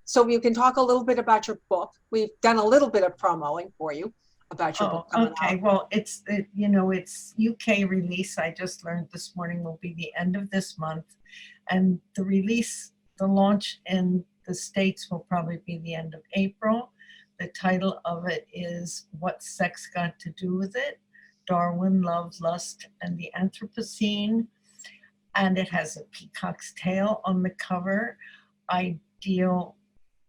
so you can talk a little bit about your book. We've done a little bit of promoing for you about your book coming okay. out. Well, it's UK release. I just learned this morning will be the end of this month, and the launch in the States will probably be the end of April. The title of it is What Sex Got to Do with It? Darwin, Love, Lust, and the Anthropocene. And it has a peacock's tail on the cover. I deal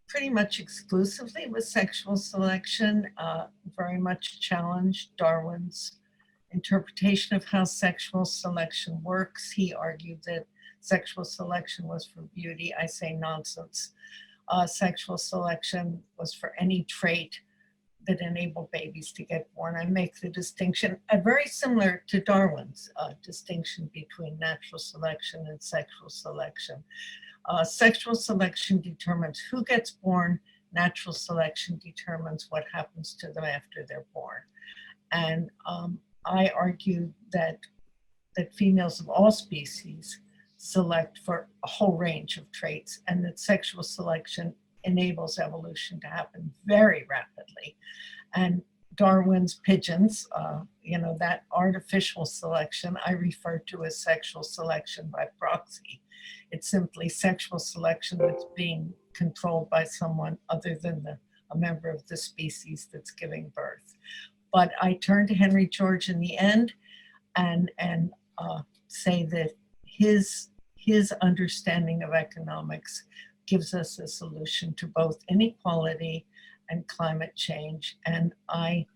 pretty much exclusively with sexual selection, very much challenge Darwin's interpretation of how sexual selection works. He argued that sexual selection was for beauty. I say nonsense. Sexual selection was for any trait that enabled babies to get born. I make the distinction, very similar to Darwin's distinction between natural selection and sexual selection. Sexual selection determines who gets born. Natural selection determines what happens to them after they're born. And I argue that females of all species select for a whole range of traits, and that sexual selection enables evolution to happen very rapidly. And Darwin's pigeons, that artificial selection I refer to as sexual selection by proxy. It's simply sexual selection that's being controlled by someone other than a member of the species that's giving birth. But I turn to Henry George in the end and say that his understanding of economics gives us a solution to both inequality and climate change. And I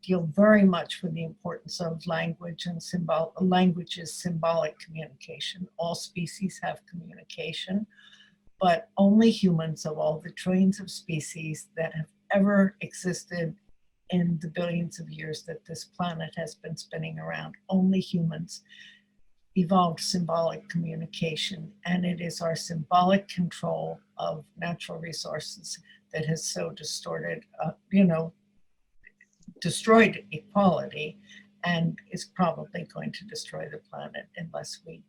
deal very much with the importance of language and language is symbolic communication. All species have communication, but only humans, of all the trillions of species that have ever existed in the billions of years that this planet has been spinning around, only humans evolved symbolic communication, and it is our symbolic control of natural resources that has so destroyed equality, and is probably going to destroy the planet unless we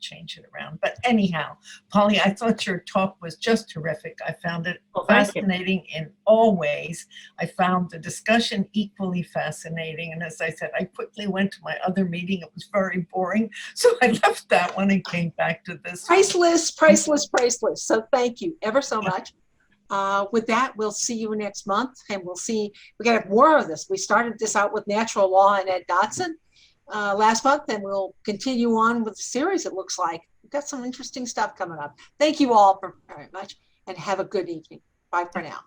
change it around. But anyhow, Polly, I thought your talk was just terrific. I found it fascinating in all ways. I found the discussion equally fascinating. And as I said, I quickly went to my other meeting. It was very boring. So I left that one and came back to this. Priceless, priceless, priceless. So thank you ever so much. With that, we'll see you next month, and we're going to have more of this. We started this out with natural law and Ed Dotson last month, and we'll continue on with the series, it looks like. We've got some interesting stuff coming up. Thank you all very much, and have a good evening. Bye for now.